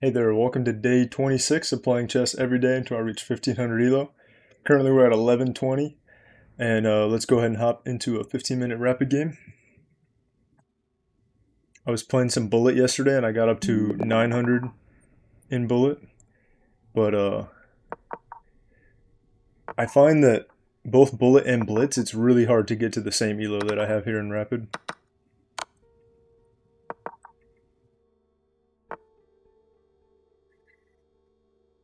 Hey there, welcome to day 26 of playing chess every day until I reach 1500 Elo. Currently we're at 1120, and let's go ahead and hop into a 15-minute rapid game. I was playing some bullet yesterday and I got up to 900 in bullet, but I find that both bullet and blitz, it's really hard to get to the same Elo that I have here in rapid.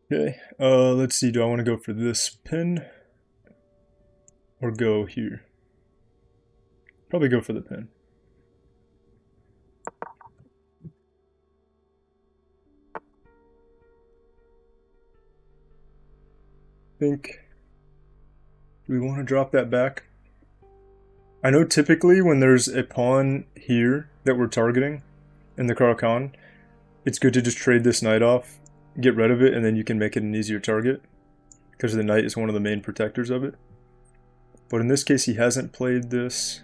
Okay, let's see, do I want to go for this pin or go here? Probably go for the pin. Think, do we want to drop that back? I know typically when there's a pawn here that we're targeting in the Caro-Kann, it's good to just trade this knight off, get rid of it, and then you can make it an easier target, because the knight is one of the main protectors of it. But in this case, he hasn't played this.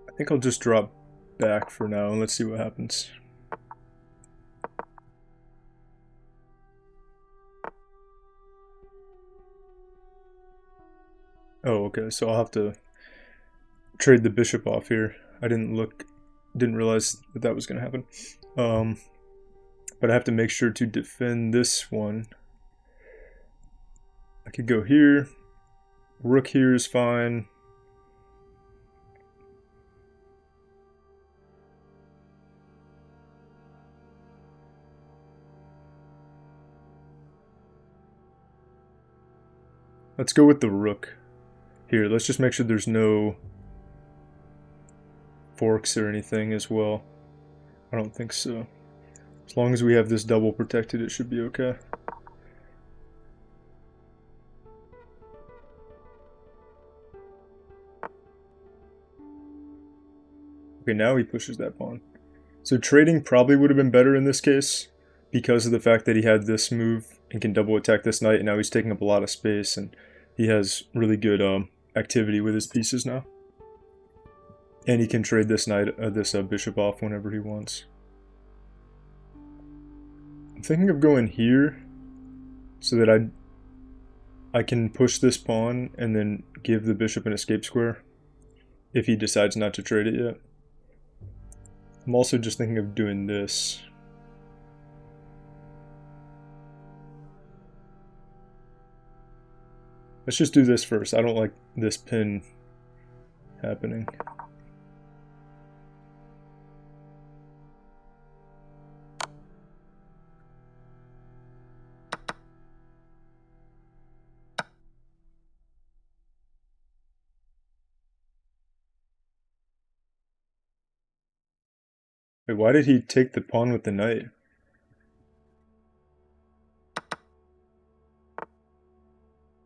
I think I'll just drop back for now, and let's see what happens. Oh, okay, so I'll have to trade the bishop off here. I didn't realize that that was going to happen. But I have to make sure to defend this one. I could go here. Rook here is fine. Let's go with the rook. Here, let's just make sure there's no forks or anything as well. I don't think so. As long as we have this double protected, it should be okay. Okay, now he pushes that pawn. So trading probably would have been better in this case because of the fact that he had this move and can double attack this knight, and now he's taking up a lot of space, and he has really good activity with his pieces now. And he can trade this knight, this bishop off whenever he wants. I'm thinking of going here so that I can push this pawn and then give the bishop an escape square if he decides not to trade it yet. I'm also just thinking of doing this. Let's just do this first. I don't like this pin happening. Wait, why did he take the pawn with the knight?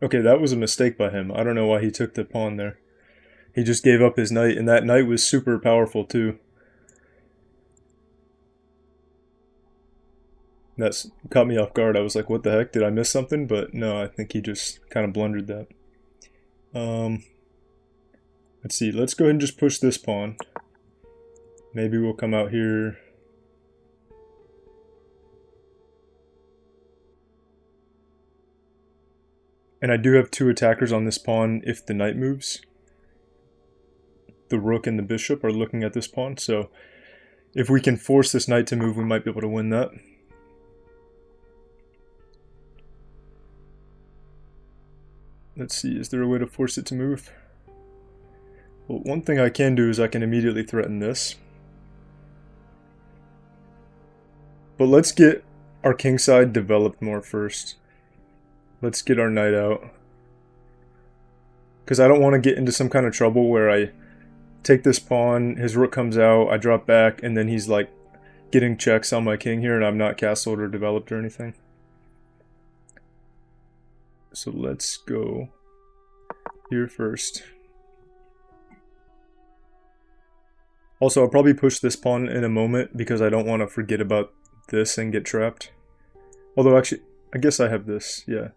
Okay, that was a mistake by him. I don't know why he took the pawn there. He just gave up his knight, and that knight was super powerful too. That's caught me off guard. I was like, what the heck? Did I miss something? But no, I think he just kind of blundered that. Let's see. Let's go ahead and just push this pawn. Maybe we'll come out here. And I do have two attackers on this pawn if the knight moves. The rook and the bishop are looking at this pawn, so if we can force this knight to move, we might be able to win that. Let's see, is there a way to force it to move? Well, one thing I can do is I can immediately threaten this. But let's get our kingside developed more first. Let's get our knight out. Because I don't want to get into some kind of trouble where I take this pawn, his rook comes out, I drop back, and then he's like getting checks on my king here and I'm not castled or developed or anything. So let's go here first. Also, I'll probably push this pawn in a moment because I don't want to forget about this and get trapped. Although actually, I guess I have this, yeah.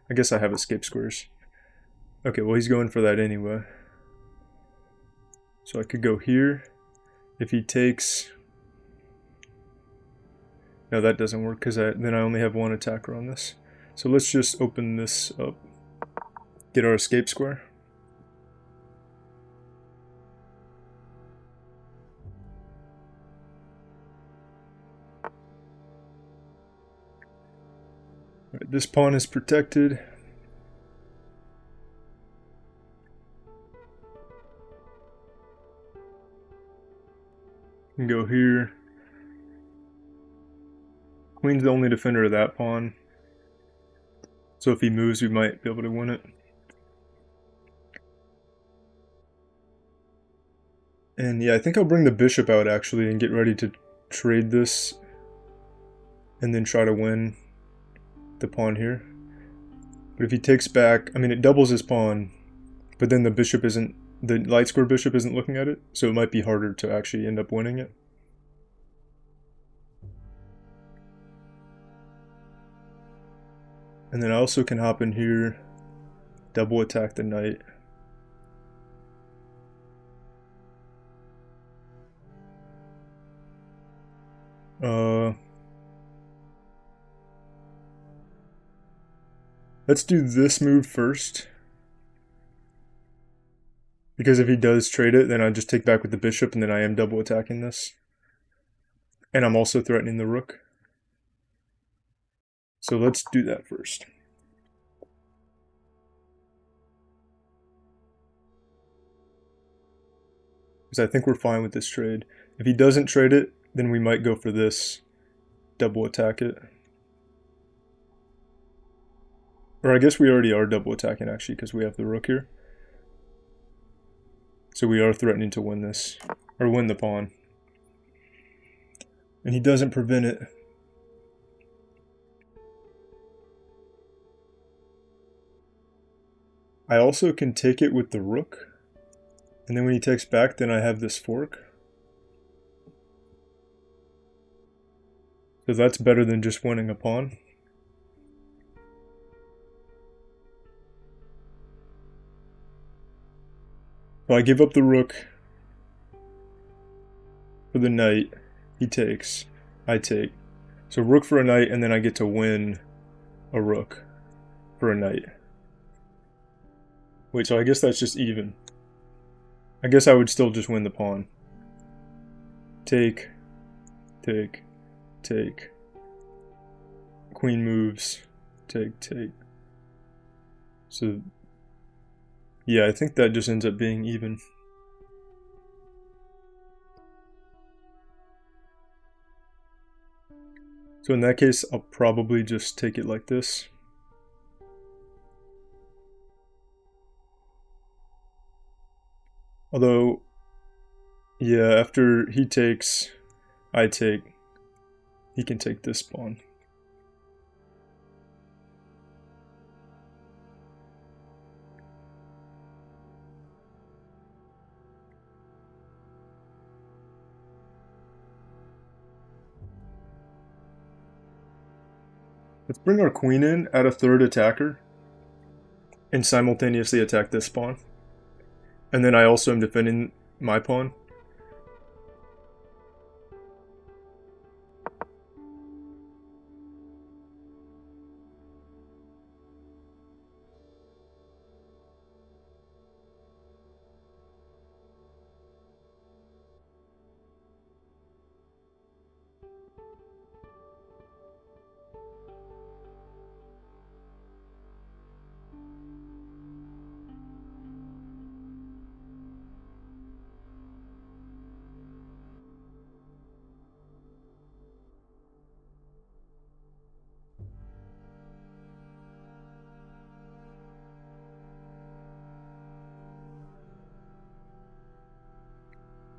I guess I have escape squares. Okay, well he's going for that anyway. So I could go here. If he takes, No, that doesn't work because then I only have one attacker on this. So let's just open this up. Get our escape square. Right, this pawn is protected. Can go here. Queen's the only defender of that pawn. So if he moves, we might be able to win it. And yeah, I think I'll bring the bishop out actually and get ready to trade this and then try to win the pawn here. But if he takes back, I mean, it doubles his pawn, but then the bishop isn't, the light square bishop isn't looking at it, so it might be harder to actually end up winning it. And then I also can hop in here, double attack the knight. Let's do this move first. Because if he does trade it, then I just take back with the bishop, and then I am double attacking this. And I'm also threatening the rook. So let's do that first. Because I think we're fine with this trade. If he doesn't trade it, then we might go for this. Double attack it. Or I guess we already are double attacking actually because we have the rook here. So we are threatening to win this. Or win the pawn. And he doesn't prevent it. I also can take it with the rook. And then when he takes back, then I have this fork. So that's better than just winning a pawn. So I give up the rook for the knight. He takes. I take. So rook for a knight, and then I get to win a rook for a knight. Wait, so I guess that's just even. I guess I would still just win the pawn. Take, take, take. Queen moves. Take, take. So, yeah, I think that just ends up being even. So in that case, I'll probably just take it like this. Although, yeah, after he takes, I take, he can take this pawn. Let's bring our queen in, add a third attacker, and simultaneously attack this pawn. And then I also am defending my pawn.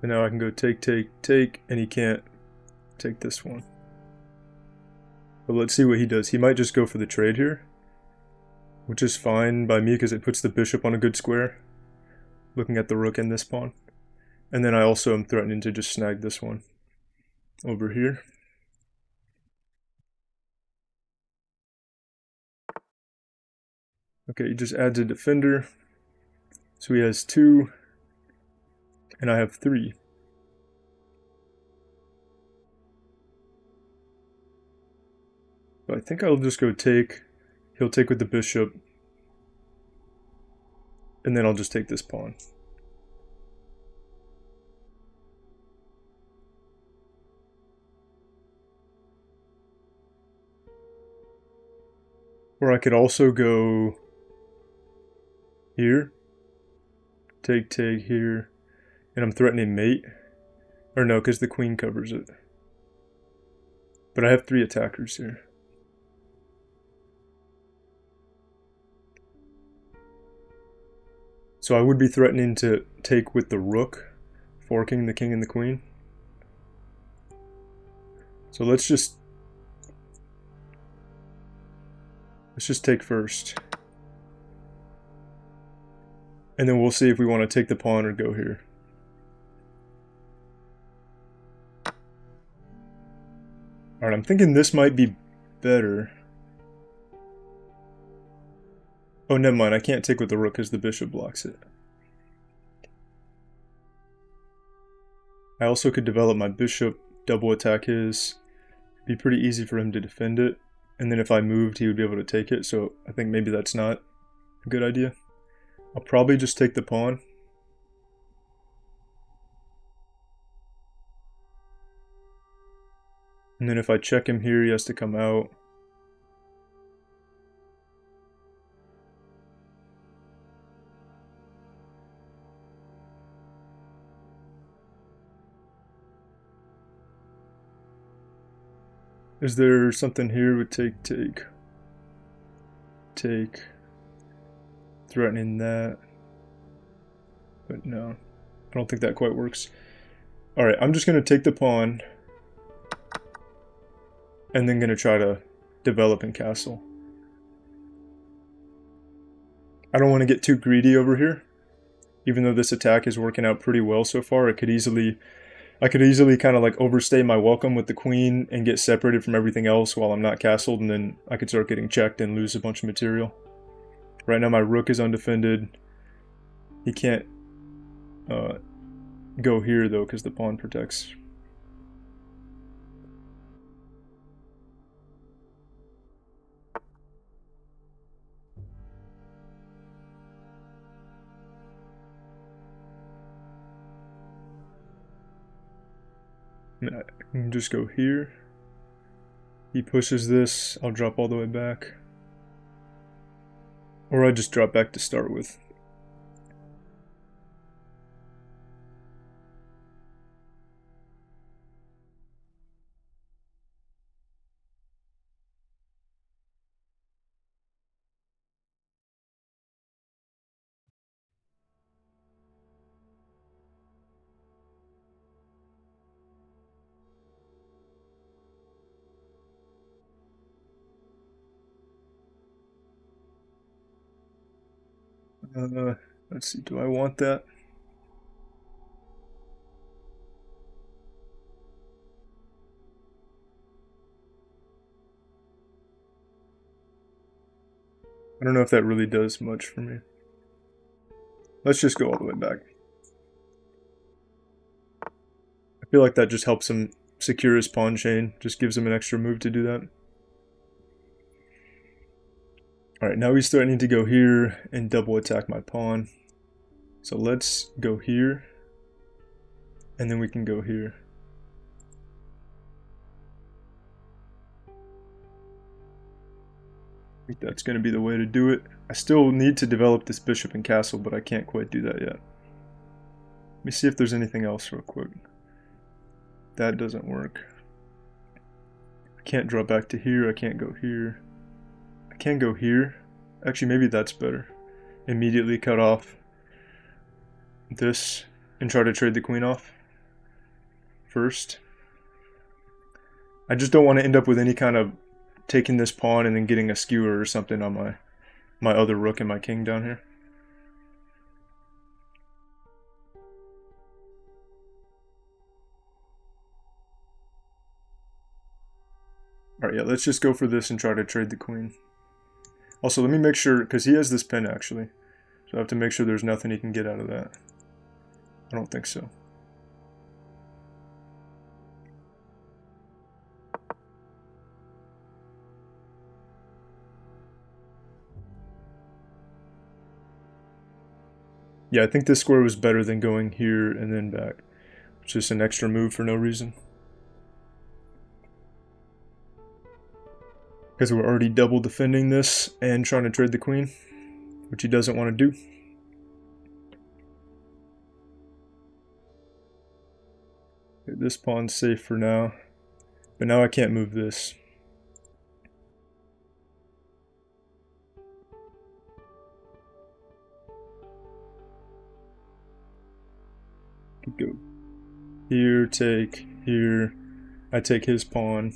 And now I can go take, take, take, and he can't take this one. But let's see what he does. He might just go for the trade here, which is fine by me because it puts the bishop on a good square, looking at the rook and this pawn. And then I also am threatening to just snag this one over here. Okay, he just adds a defender. So he has 2, and I have 3. But I think I'll just go take. He'll take with the bishop. And then I'll just take this pawn. Or I could also go here. Take here. And I'm threatening mate. Or no, because the queen covers it. But I have 3 attackers here. So I would be threatening to take with the rook, forking the king and the queen. So let's just take first. And then we'll see if we want to take the pawn or go here. Alright, I'm thinking this might be better. Oh, never mind. I can't take with the rook because the bishop blocks it. I also could develop my bishop, double attack his. It'd be pretty easy for him to defend it. And then if I moved, he would be able to take it. So I think maybe that's not a good idea. I'll probably just take the pawn. And then if I check him here, he has to come out. Is there something here with take, threatening that? But no, I don't think that quite works. Alright, I'm just going to take the pawn. And then going to try to develop in castle. I don't want to get too greedy over here. Even though this attack is working out pretty well so far, I could easily kind of like overstay my welcome with the queen and get separated from everything else while I'm not castled, and then I could start getting checked and lose a bunch of material. Right now my rook is undefended. He can't go here though because the pawn protects. I can just go here. He pushes this, I'll drop all the way back. Or I just drop back to start with. Let's see, do I want that? I don't know if that really does much for me. Let's just go all the way back. I feel like that just helps him secure his pawn chain, just gives him an extra move to do that. Alright, now he's threatening to go here and double attack my pawn. So let's go here, and then we can go here. I think that's going to be the way to do it. I still need to develop this bishop and castle, but I can't quite do that yet. Let me see if there's anything else real quick. That doesn't work. I can't draw back to here, I can't go here. I can go here. Actually, maybe that's better. Immediately cut off this and try to trade the queen off first. I just don't want to end up with any kind of taking this pawn and then getting a skewer or something on my other rook and my king down here. Alright, yeah, let's just go for this and try to trade the queen. Also, let me make sure, because he has this pin actually, so I have to make sure there's nothing he can get out of that. I don't think so. Yeah, I think this square was better than going here and then back. It's just an extra move for no reason. Because we're already double defending this and trying to trade the queen, which he doesn't want to do. This pawn's safe for now, but now I can't move this. Could go here, take, here. I take his pawn.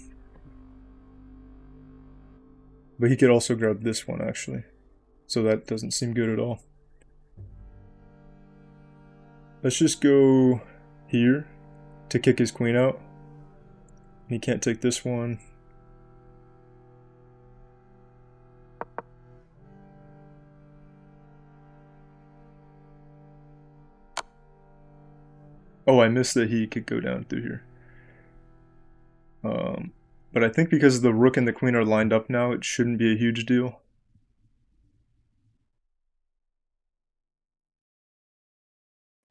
But he could also grab this one, actually. So that doesn't seem good at all. Let's just go here to kick his queen out. He can't take this one. Oh, I missed that he could go down through here. But I think because the rook and the queen are lined up now, it shouldn't be a huge deal.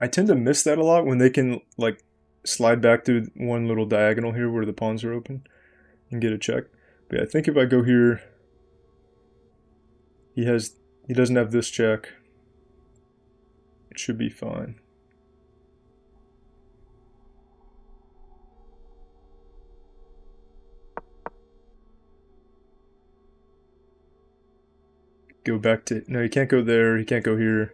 I tend to miss that a lot when they can like slide back through one little diagonal here where the pawns are open and get a check. But yeah, I think if I go here, he doesn't have this check. It should be fine. Go back to, no, he can't go there, he can't go here.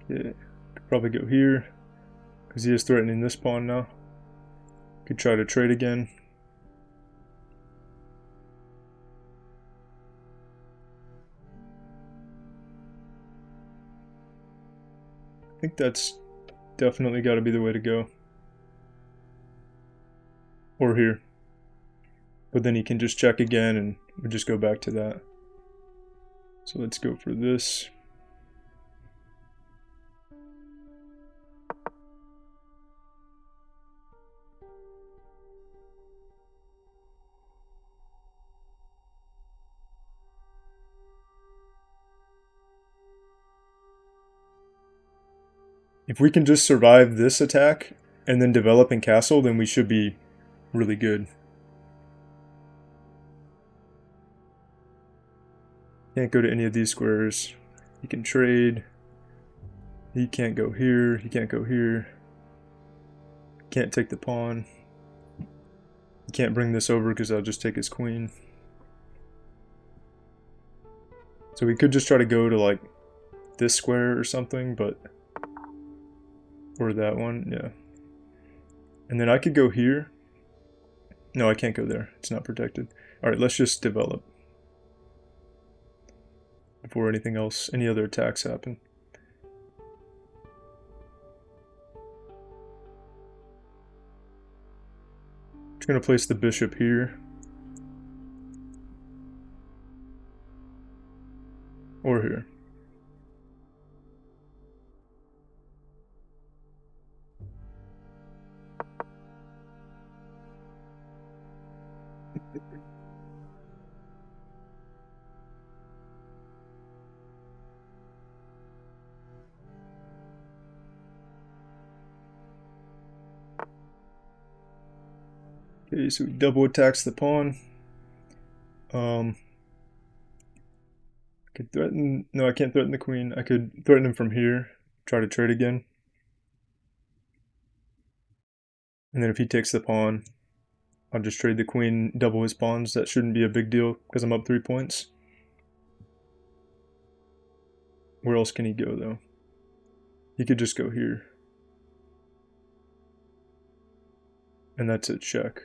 Yeah, could probably go here because he is threatening this pawn now. Could try to trade again. I think that's definitely got to be the way to go. Or here. But then he can just check again and we just go back to that. So let's go for this. If we can just survive this attack and then develop in castle, then we should be really good. Can't go to any of these squares. He can trade. He can't go here. He can't go here. Can't take the pawn. He can't bring this over because I'll just take his queen. So we could just try to go to like this square or something, but... Or that one, yeah. And then I could go here. No, I can't go there. It's not protected. Alright, let's just develop. Before anything else, any other attacks happen. Just gonna place the bishop here. Or here. Okay, so he double attacks the pawn. I could threaten... No, I can't threaten the queen. I could threaten him from here. Try to trade again. And then if he takes the pawn, I'll just trade the queen, double his pawns. That shouldn't be a big deal because I'm up 3 points. Where else can he go, though? He could just go here. And that's a check.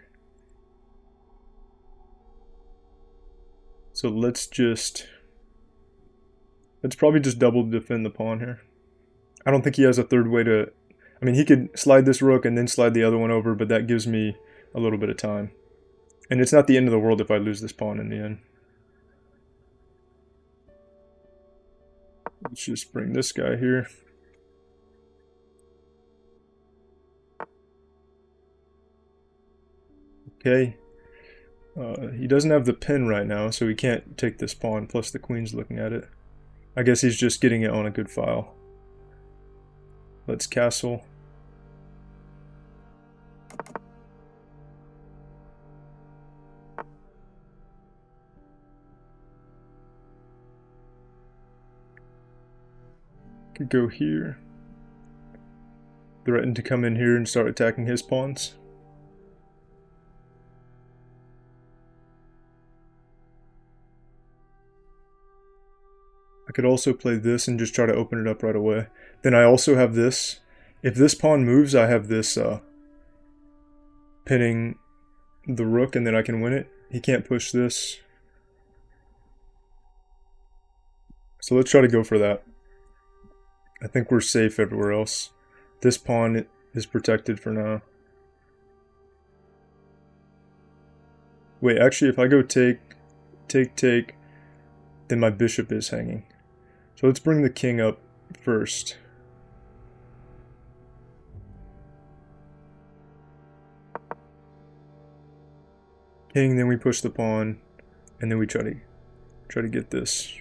So let's probably just double defend the pawn here. I don't think he has a third way to... I mean, he could slide this rook and then slide the other one over, but that gives me a little bit of time. And it's not the end of the world if I lose this pawn in the end. Let's just bring this guy here. Okay. He doesn't have the pin right now, so he can't take this pawn, plus the queen's looking at it. I guess he's just getting it on a good file. Let's castle. Could go here. Threaten to come in here and start attacking his pawns. I could also play this and just try to open it up right away. Then I also have this. If this pawn moves, I have this pinning the rook, and then I can win it. He can't push this. So let's try to go for that. I think we're safe everywhere else. This pawn is protected for now. Wait, actually, if I go take, then my bishop is hanging. So let's bring the king up first. King, then we push the pawn, and then we try to get this.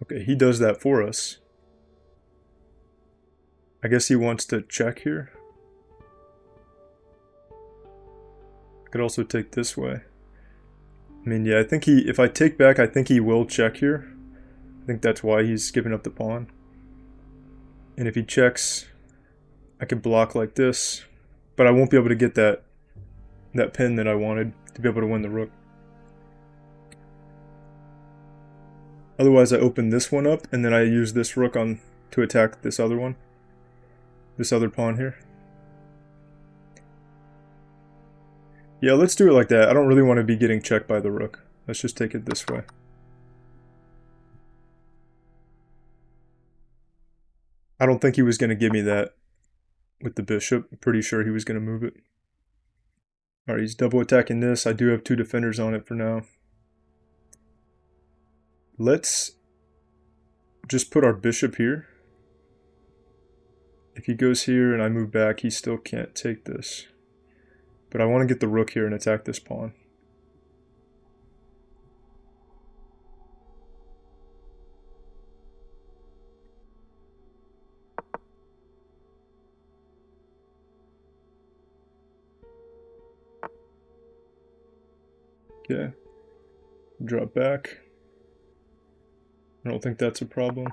Okay, he does that for us. I guess he wants to check here. I could also take this way. I mean, yeah, I think if I take back, I think he will check here. I think that's why he's giving up the pawn. And if he checks, I could block like this, but I won't be able to get that pin that I wanted to be able to win the rook. Otherwise, I open this one up, and then I use this rook to attack this other one. This other pawn here. Yeah, let's do it like that. I don't really want to be getting checked by the rook. Let's just take it this way. I don't think he was going to give me that with the bishop. Pretty sure he was going to move it. Alright, he's double attacking this. I do have two defenders on it for now. Let's just put our bishop here. If he goes here and I move back, he still can't take this. But I want to get the rook here and attack this pawn. Okay. Drop back. I don't think that's a problem.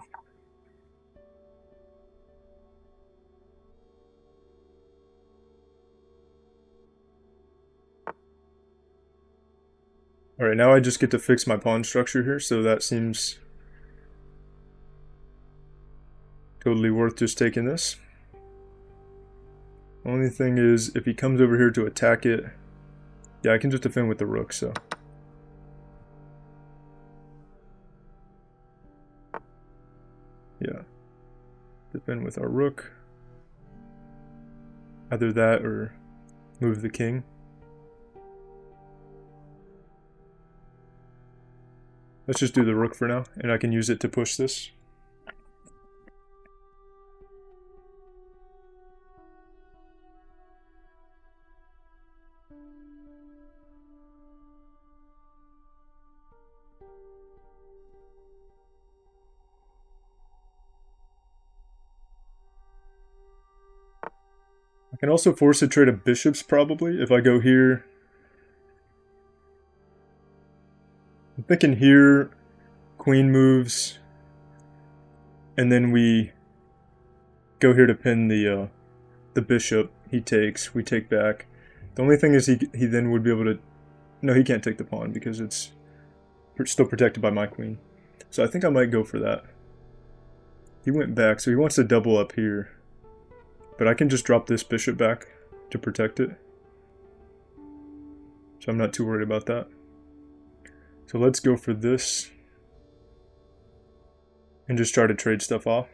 Alright, now I just get to fix my pawn structure here, so that seems totally worth just taking this. Only thing is, if he comes over here to attack it, yeah, I can just defend with the rook, so. Yeah. Defend with our rook. Either that or move the king. Let's just do the rook for now, and I can use it to push this. I can also force a trade of bishops, probably, if I go here. I'm thinking here, queen moves, and then we go here to pin the bishop. He takes, we take back. The only thing is he then would be able to... No, he can't take the pawn because it's still protected by my queen. So I think I might go for that. He went back, so he wants to double up here. But I can just drop this bishop back to protect it. So I'm not too worried about that. So let's go for this. And just try to trade stuff off.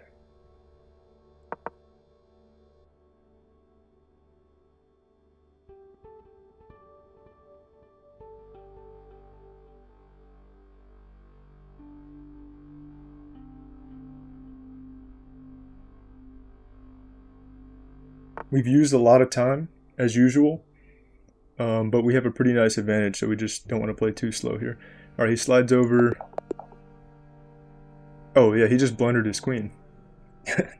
We've used a lot of time, as usual, but we have a pretty nice advantage, so we just don't want to play too slow here. Alright, he slides over. Oh, yeah, he just blundered his queen.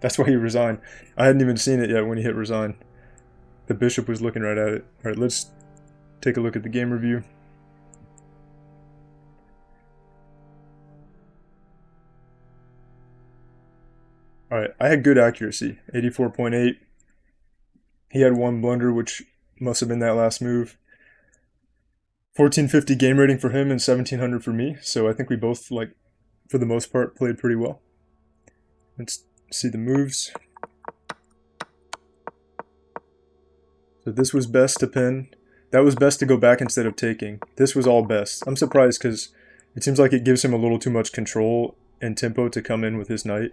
That's why he resigned. I hadn't even seen it yet when he hit resign. The bishop was looking right at it. Alright, let's take a look at the game review. Alright, I had good accuracy, 84.8. He had one blunder, which must have been that last move. 1450 game rating for him and 1700 for me, so I think we both, like, for the most part, played pretty well. Let's see the moves. So this was best to pin. That was best to go back instead of taking. This was all best. I'm surprised because it seems like it gives him a little too much control and tempo to come in with his knight.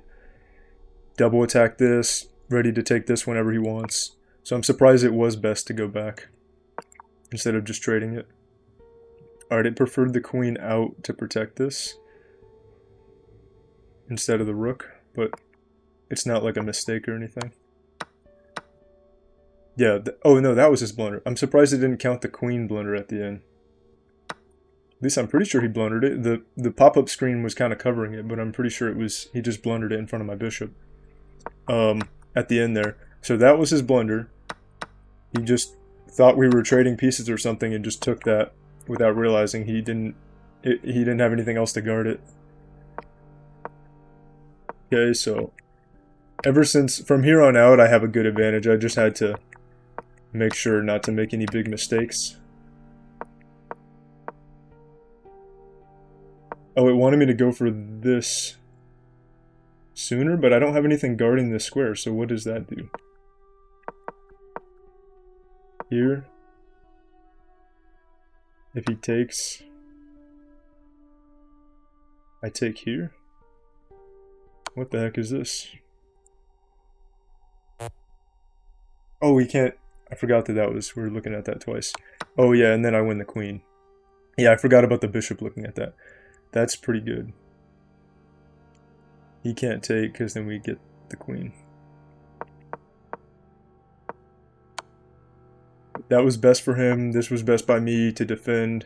Double attack this, ready to take this whenever he wants. So I'm surprised it was best to go back instead of just trading it. Alright, it preferred the queen out to protect this instead of the rook, but it's not like a mistake or anything. Yeah, oh no, that was his blunder. I'm surprised it didn't count the queen blunder at the end. At least I'm pretty sure he blundered it. The pop-up screen was kind of covering it, but I'm pretty sure it was he just blundered it in front of my bishop. At the end there. So that was his blunder. He just thought we were trading pieces or something and just took that without realizing he didn't have anything else to guard it. Okay, so ever since from here on out I have a good advantage. I just had to make sure not to make any big mistakes. Oh, it wanted me to go for this sooner, but I don't have anything guarding this square, so what does that do? Here, if he takes, I take here? What the heck is this? Oh, we can't, I forgot that we were looking at that twice. Oh yeah, and then I win the queen. Yeah, I forgot about the bishop looking at that. That's pretty good. He can't take because then we get the queen. That was best for him. This was best by me to defend.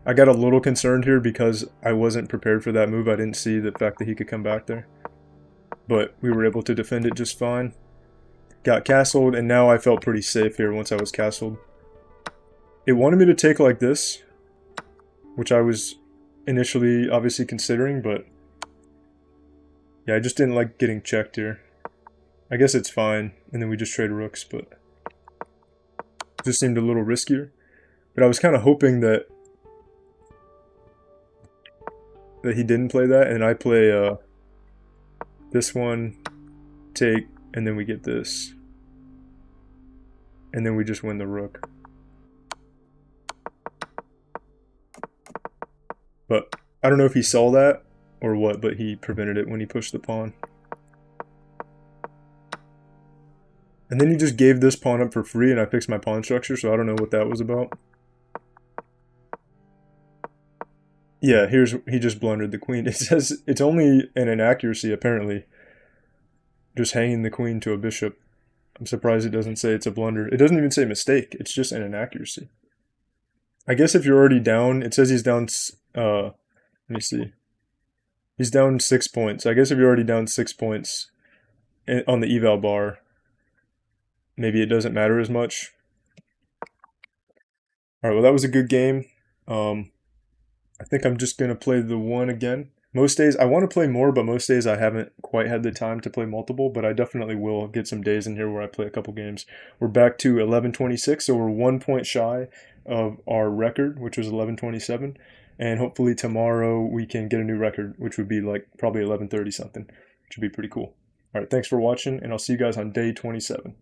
I got a little concerned here because I wasn't prepared for that move. I didn't see the fact that he could come back there. But we were able to defend it just fine. Got castled, and now I felt pretty safe here once I was castled. It wanted me to take like this, which I was initially obviously considering, but yeah, I just didn't like getting checked here. I guess it's fine, and then we just trade rooks, but it just seemed a little riskier. But I was kind of hoping that he didn't play that, and I play this one, take, and then we get this. And then we just win the rook. But I don't know if he saw that or what, but he prevented it when he pushed the pawn. And then he just gave this pawn up for free and I fixed my pawn structure, so I don't know what that was about. Yeah, he just blundered the queen. It says it's only an inaccuracy, apparently. Just hanging the queen to a bishop. I'm surprised it doesn't say it's a blunder. It doesn't even say mistake. It's just an inaccuracy. I guess if you're already down, it says he's down, let me see. He's down 6 points. I guess if you're already down 6 points on the eval bar, maybe it doesn't matter as much. Alright, well that was a good game. I think I'm just going to play the one again. Most days, I want to play more, but most days I haven't quite had the time to play multiple, but I definitely will get some days in here where I play a couple games. We're back to 1126, so we're 1 point shy of our record, which was 1127, and hopefully tomorrow we can get a new record, which would be like probably 1130 something, which would be pretty cool. All right, thanks for watching, and I'll see you guys on day 27.